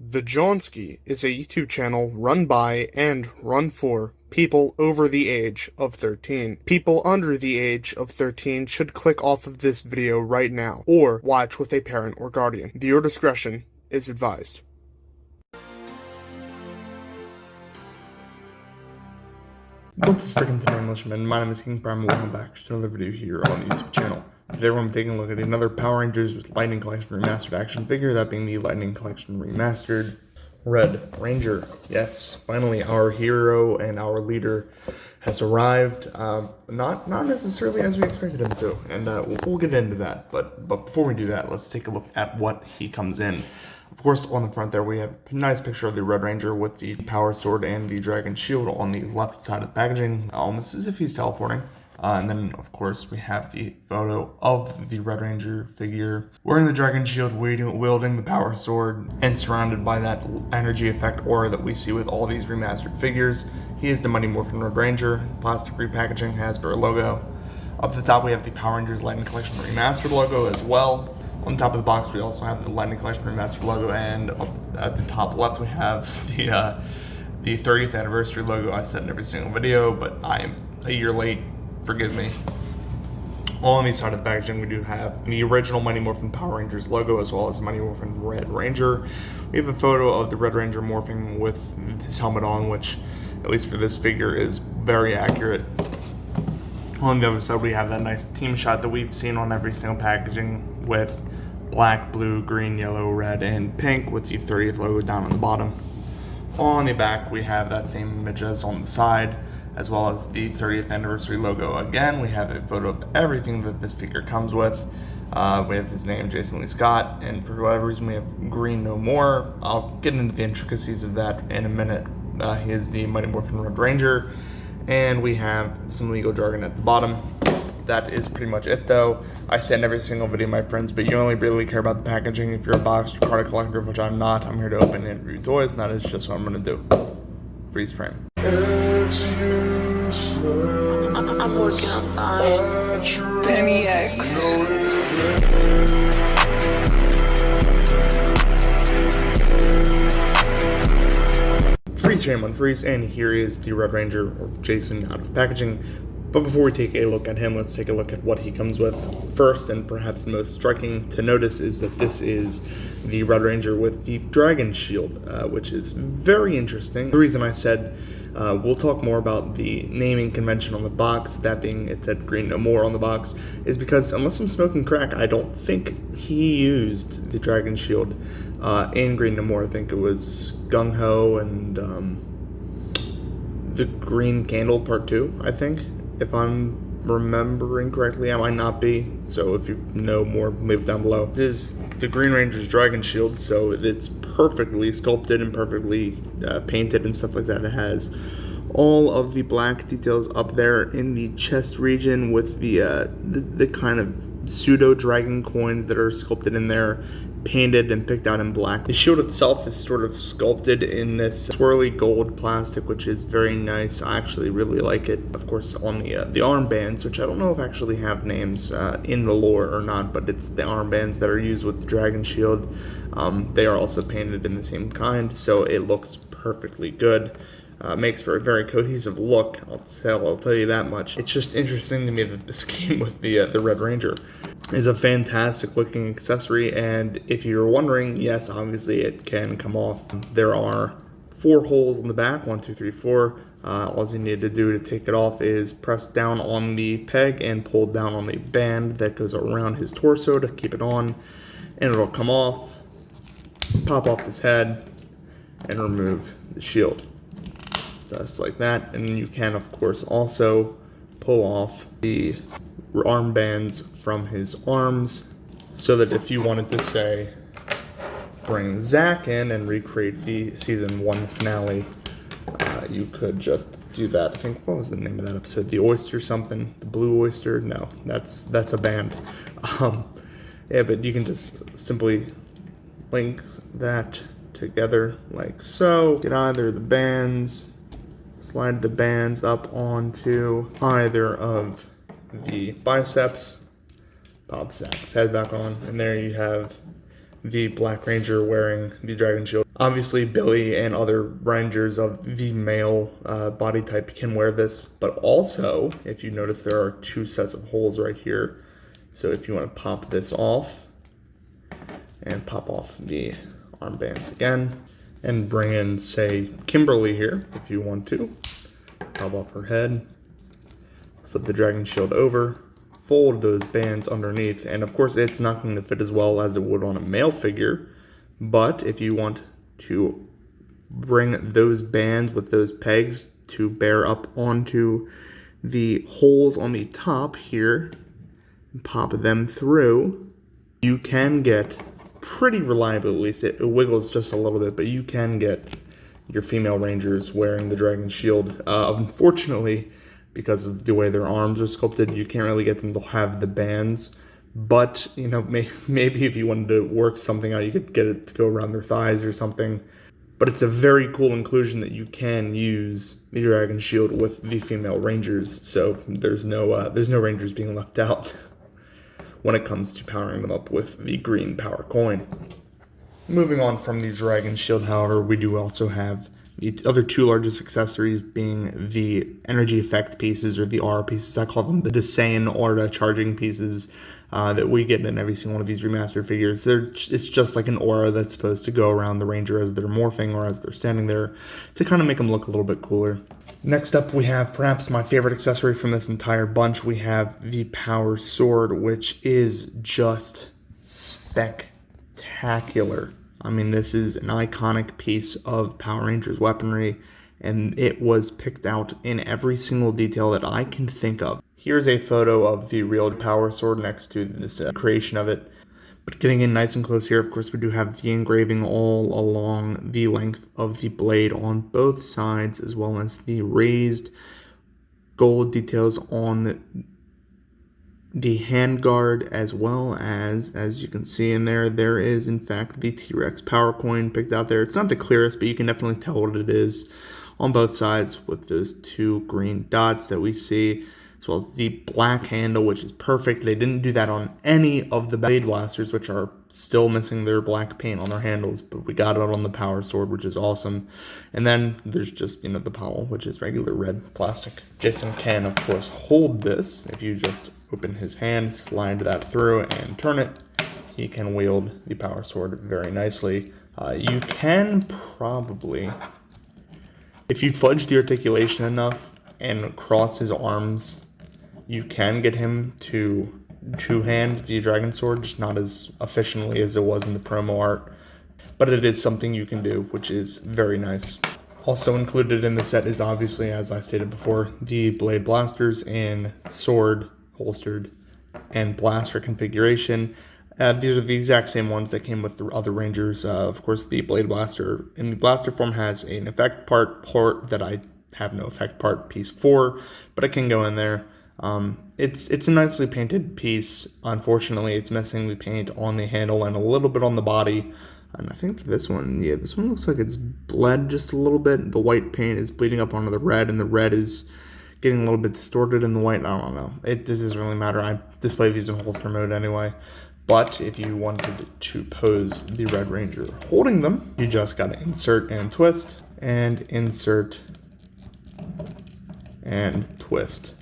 The Johnsky is a YouTube channel run by and run for people over the age of 13. People under the age of 13 should click off of this video right now, or watch with a parent or guardian. Viewer discretion is advised. What's freaking today, Englishman? My name is King Prime, and welcome back to another video here on the YouTube channel. Today we're going to be taking a look at another Power Rangers Lightning Collection Remastered action figure, that being the Lightning Collection Remastered Red Ranger. Yes, finally our hero and our leader has arrived. Not necessarily as we expected him to, and we'll get into that. But before we do that, let's take a look at what he comes in. Of course, on the front there, we have a nice picture of the Red Ranger with the power sword and the dragon shield on the left side of the packaging, almost as if he's teleporting. And then, of course, we have the photo of the Red Ranger figure wearing the dragon shield, wielding the power sword, and surrounded by that energy effect aura that we see with all these remastered figures. He is the Mighty Morphin Red Ranger, plastic repackaging, Hasbro logo. Up at the top, we have the Power Rangers Lightning Collection Remastered logo as well. On top of the box, we also have the Lightning Collection Remastered logo, and up at the top left, we have the 30th anniversary logo I said in every single video, but I am a year late. Forgive me. On the side of the packaging, we do have the original Mighty Morphin Power Rangers logo, as well as Mighty Morphin Red Ranger. We have a photo of the Red Ranger morphing with his helmet on, which, at least for this figure, is very accurate. On the other side, we have that nice team shot that we've seen on every single packaging with black, blue, green, yellow, red, and pink with the 30th logo down on the bottom. On the back, we have that same image as on the side, as well as the 30th anniversary logo. Again, we have a photo of everything that this figure comes with. We have his name, Jason Lee Scott, and for whatever reason we have Green No More. I'll get into the intricacies of that in a minute. He is the Mighty Morphin Red Ranger, and we have some legal jargon at the bottom. That is pretty much it, though. I say in every single video, my friends, but you only really care about the packaging if you're a boxed card collector, which I'm not. I'm here to open and review toys, and that is just what I'm going to do. Freeze frame. I'm working on fine. Penny X. Freeze frame on freeze, and here is the Red Ranger, or Jason, out of packaging. But before we take a look at him, let's take a look at what he comes with. First, and perhaps most striking to notice, is that this is the Red Ranger with the dragon shield, which is very interesting. The reason I said we'll talk more about the naming convention on the box, that being it said Green No More on the box, is because unless I'm smoking crack, I don't think he used the dragon shield in Green No More. I think it was Gung Ho and the Green Candle Part 2, I think. If I'm remembering correctly, I might not be, so if you know more, leave it down below. This is the Green Ranger's dragon shield, so it's perfectly sculpted and perfectly painted and stuff like that. It has all of the black details up there in the chest region with the kind of pseudo dragon coins that are sculpted in there, painted and picked out in black. The shield itself is sort of sculpted in this swirly gold plastic, which is very nice. I actually really like it. Of course, on the armbands, which I don't know if actually have names in the lore or not, but it's the armbands that are used with the dragon shield. They are also painted in the same kind, so it looks perfectly good. Makes for a very cohesive look, I'll tell you that much. It's just interesting to me that this came with the Red Ranger. It's a fantastic looking accessory, and if you're wondering, yes, obviously it can come off. There are 4 holes in the back, 1, 2, 3, 4. All you need to do to take it off is press down on the peg and pull down on the band that goes around his torso to keep it on, and it'll come off, pop off his head, and remove the shield. Just like that. And you can, of course, also pull off the armbands from his arms, so that if you wanted to, say, bring Zach in and recreate the season 1 finale, you could just do that. I think, what was the name of that episode? The Oyster something? The Blue Oyster? No, that's a band. Yeah, but you can just simply link that together like so. Get either the bands, slide the bands up onto either of the biceps, pop Zach's head back on, and there you have the Black Ranger wearing the dragon shield. Obviously, Billy and other Rangers of the male body type can wear this, but also, if you notice, there are 2 sets of holes right here. So if you want to pop this off and pop off the armbands again, and bring in, say, Kimberly here, if you want to. Pop off her head, slip the dragon shield over, fold those bands underneath, and of course it's not going to fit as well as it would on a male figure, but if you want to bring those bands with those pegs to bear up onto the holes on the top here, and pop them through, you can get pretty reliable, at least it wiggles just a little bit, but you can get your female rangers wearing the dragon shield. Unfortunately, because of the way their arms are sculpted, you can't really get them to have the bands, but you know, maybe if you wanted to work something out, you could get it to go around their thighs or something. But it's a very cool inclusion that you can use the dragon shield with the female rangers, so there's no rangers being left out when it comes to powering them up with the green power coin. Moving on from the dragon shield, however, we do also have the other 2 largest accessories, being the energy effect pieces, or the aura pieces. I call them the Desaiyan aura charging pieces that we get in every single one of these remastered figures. It's just like an aura that's supposed to go around the ranger as they're morphing or as they're standing there to kind of make them look a little bit cooler. Next up, we have perhaps my favorite accessory from this entire bunch. We have the power sword, which is just spectacular. I mean, this is an iconic piece of Power Rangers weaponry, and it was picked out in every single detail that I can think of. Here's a photo of the real power sword next to this creation of it. But getting in nice and close here, of course, we do have the engraving all along the length of the blade on both sides, as well as the raised gold details on the handguard, as well as you can see in there, there is in fact the T-Rex power coin picked out there. It's not the clearest, but you can definitely tell what it is on both sides with those 2 green dots that we see, as well as the black handle, which is perfect. They didn't do that on any of the Blade Blasters, which are still missing their black paint on their handles, but we got it on the Power Sword, which is awesome. And then there's just, the pommel, which is regular red plastic. Jason can, of course, hold this. If you just open his hand, slide that through, and turn it, he can wield the Power Sword very nicely. You can probably, if you fudge the articulation enough and cross his arms, you can get him to two-hand the dragon sword, just not as efficiently as it was in the promo art. But it is something you can do, which is very nice. Also included in the set is obviously, as I stated before, the blade blasters in sword, holstered, and blaster configuration. These are the exact same ones that came with the other Rangers. Of course, the blade blaster in the blaster form has an effect port that I have no effect part piece for, but it can go in there. It's a nicely painted piece. Unfortunately, it's missing the paint on the handle and a little bit on the body. And I think this one looks like it's bled just a little bit. The white paint is bleeding up onto the red, and the red is getting a little bit distorted in the white. I don't know. This doesn't really matter. I display these in holster mode anyway. But if you wanted to pose the Red Ranger holding them, you just got to insert and twist, and insert and twist.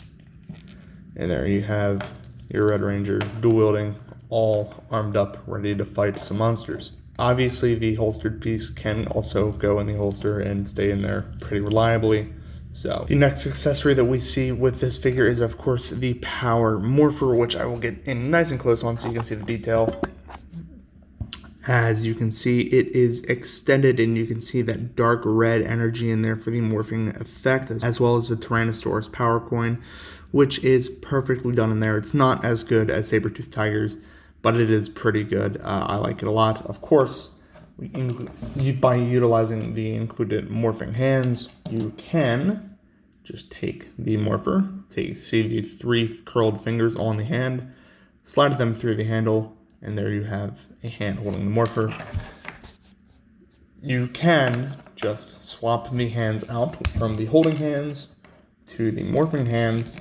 And there you have your Red Ranger dual wielding, all armed up, ready to fight some monsters. Obviously, the holstered piece can also go in the holster and stay in there pretty reliably. So the next accessory that we see with this figure is, of course, the Power Morpher, which I will get in nice and close on so you can see the detail. As you can see, it is extended, and you can see that dark red energy in there for the morphing effect, as well as the Tyrannosaurus power coin, which is perfectly done in there. It's not as good as Saber-Tooth Tiger's, but it is pretty good. I like it a lot. Of course, by utilizing the included morphing hands, you can just take the morpher, see the 3 curled fingers on the hand, slide them through the handle, and there you have a hand holding the morpher. You can just swap the hands out from the holding hands to the morphing hands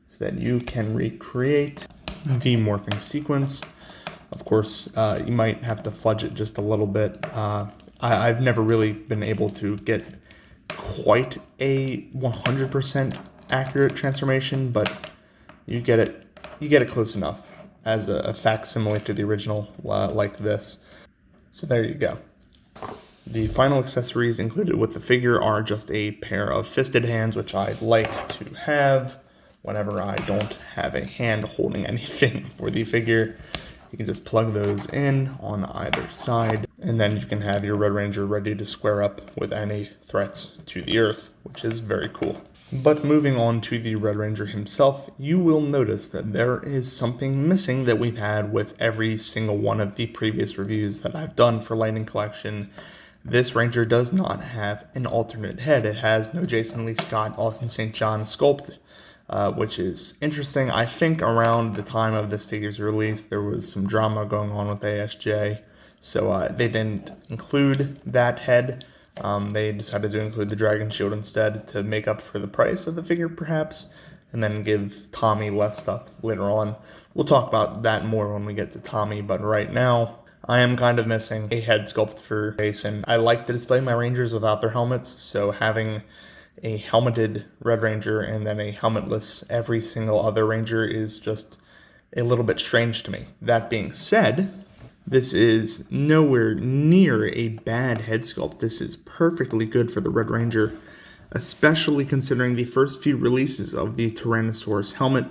so that you can recreate the morphing sequence. Of course, you might have to fudge it just a little bit I've never really been able to get quite a 100% accurate transformation, but you get it close enough as a facsimile to the original, like this. So there you go. The final accessories included with the figure are just a pair of fisted hands, which I like to have whenever I don't have a hand holding anything for the figure. You can just plug those in on either side, and then you can have your Red Ranger ready to square up with any threats to the Earth, which is very cool. But moving on to the Red Ranger himself, you will notice that there is something missing that we've had with every single one of the previous reviews that I've done for Lightning Collection. This Ranger does not have an alternate head. It has no Jason Lee Scott, Austin St. John sculpt, which is interesting. I think around the time of this figure's release, there was some drama going on with ASJ, so they didn't include that head. They decided to include the Dragon Shield instead to make up for the price of the figure, perhaps, and then give Tommy less stuff later on. We'll talk about that more when we get to Tommy, but right now, I am kind of missing a head sculpt for Jason. I like to display my Rangers without their helmets, so having a helmeted Red Ranger and then a helmetless every single other Ranger is just a little bit strange to me. That being said, this is nowhere near a bad head sculpt. This is perfectly good for the Red Ranger, especially considering the first few releases of the Tyrannosaurus helmet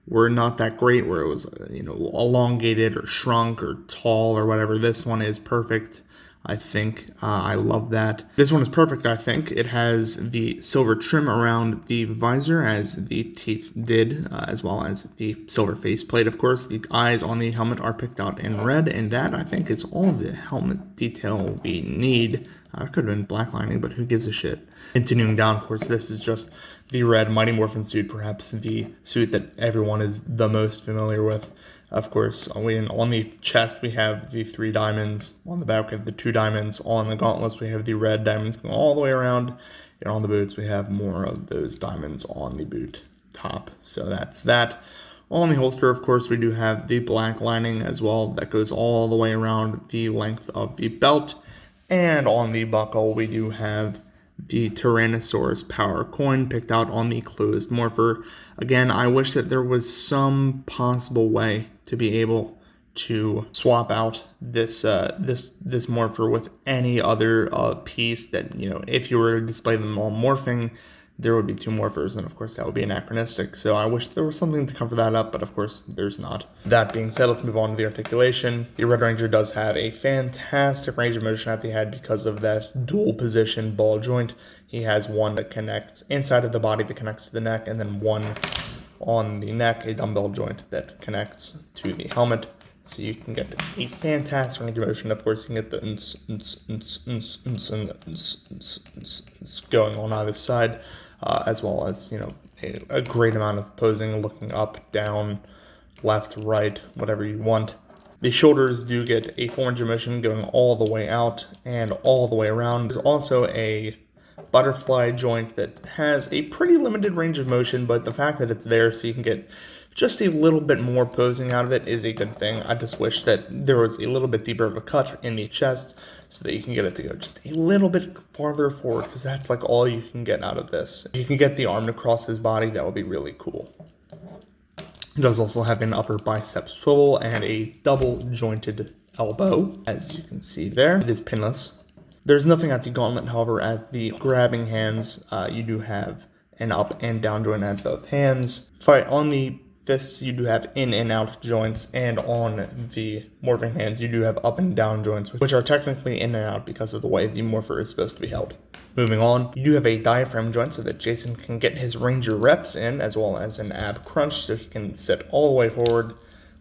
were not that great, where it was, elongated or shrunk or tall or whatever. This one is perfect, I think. I love that. This one is perfect, I think. It has the silver trim around the visor, as the teeth did, as well as the silver faceplate, of course. The eyes on the helmet are picked out in red, and that, I think, is all the helmet detail we need. It could have been black lining, but who gives a shit? Continuing down, of course, this is just the red Mighty Morphin suit, perhaps the suit that everyone is the most familiar with. Of course, on the chest we have the 3 diamonds, on the back we have the 2 diamonds, on the gauntlets we have the red diamonds going all the way around, and on the boots we have more of those diamonds on the boot top. So that's that. On the holster, of course, we do have the black lining as well that goes all the way around the length of the belt. And on the buckle, we do have the Tyrannosaurus power coin picked out on the closed morpher. Again, I wish that there was some possible way to be able to swap out this morpher with any other piece that, if you were to display them all morphing, there would be 2 morphers, and of course that would be anachronistic. So I wish there was something to cover that up, but of course there's not. That being said, let's move on to the articulation. The Red Ranger does have a fantastic range of motion at the head because of that dual position ball joint. He has one that connects inside of the body that connects to the neck, and then one on the neck, a dumbbell joint that connects to the helmet. So you can get a fantastic range of motion. Of course, you can get the going on either side, as well as, a great amount of posing, looking up, down, left, right, whatever you want. The shoulders do get a 4 range of motion going all the way out and all the way around. There's also a butterfly joint that has a pretty limited range of motion, but the fact that it's there so you can get just a little bit more posing out of it is a good thing. I just wish that there was a little bit deeper of a cut in the chest so that you can get it to go just a little bit farther forward, because that's like all you can get out of this. If you can get the arm to cross his body, that would be really cool. It does also have an upper bicep swivel and a double jointed elbow, as you can see there. It is pinless. There's nothing at the gauntlet, however. At the grabbing hands, you do have an up and down joint at both hands. On the fists, you do have in and out joints, and on the morphing hands, you do have up and down joints, which are technically in and out because of the way the morpher is supposed to be held. Moving on, you do have a diaphragm joint so that Jason can get his Ranger reps in, as well as an ab crunch so he can sit all the way forward,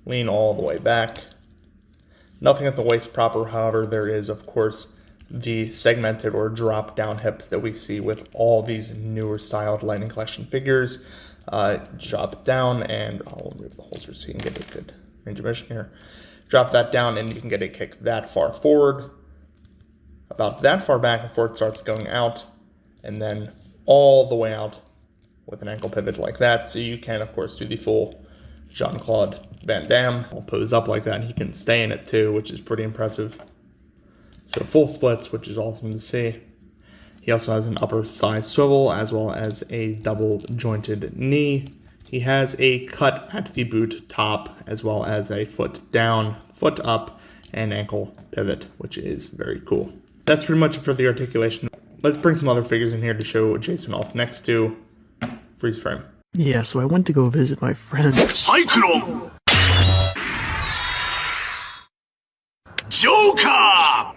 lean all the way back. Nothing at the waist proper, however, there is, of course, the segmented or drop down hips that we see with all these newer styled Lightning Collection figures. Drop down, and I'll remove the holster so you can get a good range of motion here. Drop that down and you can get a kick that far forward, about that far back before it starts going out, and then all the way out with an ankle pivot like that. So you can, of course, do the full Jean-Claude Van Damme. I'll pose up like that, and he can stay in it too, which is pretty impressive. So full splits, which is awesome to see. He also has an upper thigh swivel as well as a double jointed knee. He has a cut at the boot top as well as a foot down, foot up, and ankle pivot, which is very cool. That's pretty much it for the articulation. Let's bring some other figures in here to show Jason off next to freeze frame. Yeah, so I went to go visit my friend. Cyclone! Joker!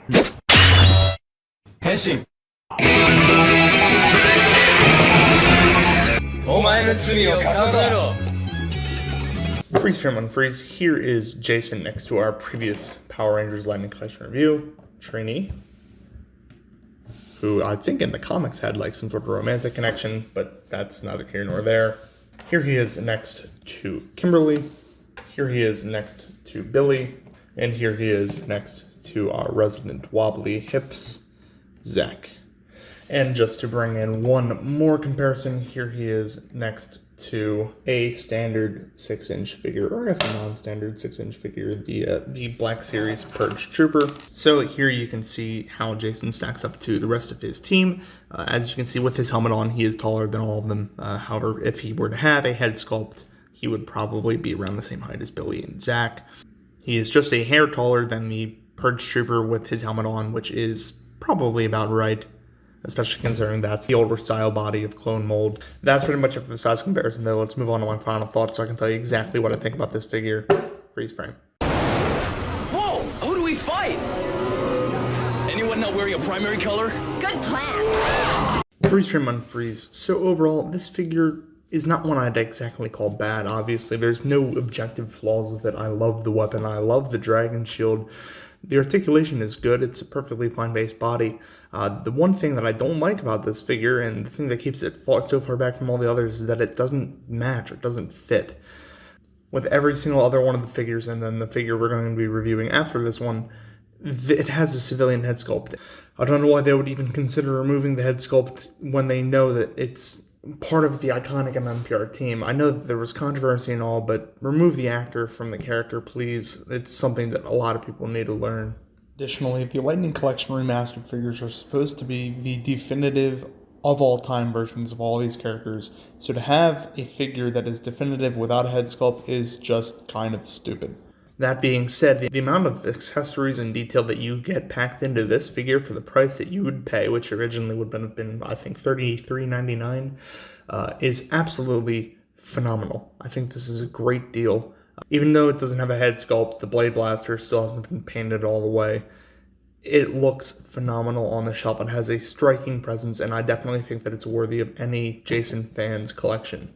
変身お前の罪を数えろ Freeze frame on freeze. Here is Jason next to our previous Power Rangers Lightning Collection review, Trini, who I think in the comics had like some sort of romantic connection, but that's neither here nor there. Here he is next to Kimberly. Here he is next to Billy. And here he is next to our resident wobbly hips, Zach. And just to bring in one more comparison, here he is next to a standard 6-inch figure, or I guess a non-standard 6-inch figure, the Black Series Purge Trooper. So here you can see how Jason stacks up to the rest of his team. As you can see with his helmet on, he is taller than all of them. However, if he were to have a head sculpt, he would probably be around the same height as Billy and Zach. He is just a hair taller than the Purge Trooper with his helmet on, which is probably about right, especially considering that's the older style body of clone mold. That's pretty much it for the size comparison, though. Let's move on to my final thoughts so I can tell you exactly what I think about this figure. Freeze frame. Whoa! Who do we fight? Anyone not wearing a primary color? Good plan. Freeze frame unfreeze. So overall, this figure is not one I'd exactly call bad, obviously. There's no objective flaws with it. I love the weapon. I love the dragon shield. The articulation is good. It's a perfectly fine base body. The one thing that I don't like about this figure, and the thing that keeps it so far back from all the others, is that it doesn't match or doesn't fit. With every single other one of the figures, and then the figure we're going to be reviewing after this one, it has a civilian head sculpt. I don't know why they would even consider removing the head sculpt when they know that it's part of the iconic MMPR team. I know that there was controversy and all, but remove the actor from the character, please. It's something that a lot of people need to learn. Additionally, the Lightning Collection Remastered figures are supposed to be the definitive of all time versions of all these characters, so to have a figure that is definitive without a head sculpt is just kind of stupid. That being said, the amount of accessories and detail that you get packed into this figure for the price that you would pay, which originally would have been, I think, $33.99, is absolutely phenomenal. I think this is a great deal. Even though it doesn't have a head sculpt, the Blade Blaster still hasn't been painted all the way. It looks phenomenal on the shelf and has a striking presence, and I definitely think that it's worthy of any Jason fan's collection.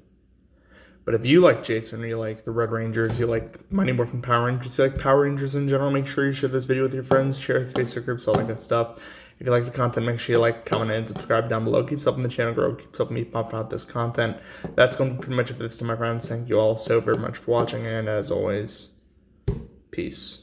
But if you like Jason, or you like the Red Rangers, you like Mighty Morphin Power Rangers, you like Power Rangers in general, make sure you share this video with your friends, share the Facebook groups, all that good stuff. If you like the content, make sure you like, comment, and subscribe down below. Keeps helping the channel grow, keeps helping me pump out this content. That's going to be pretty much it for this time, my friends. Thank you all so very much for watching, and as always, peace.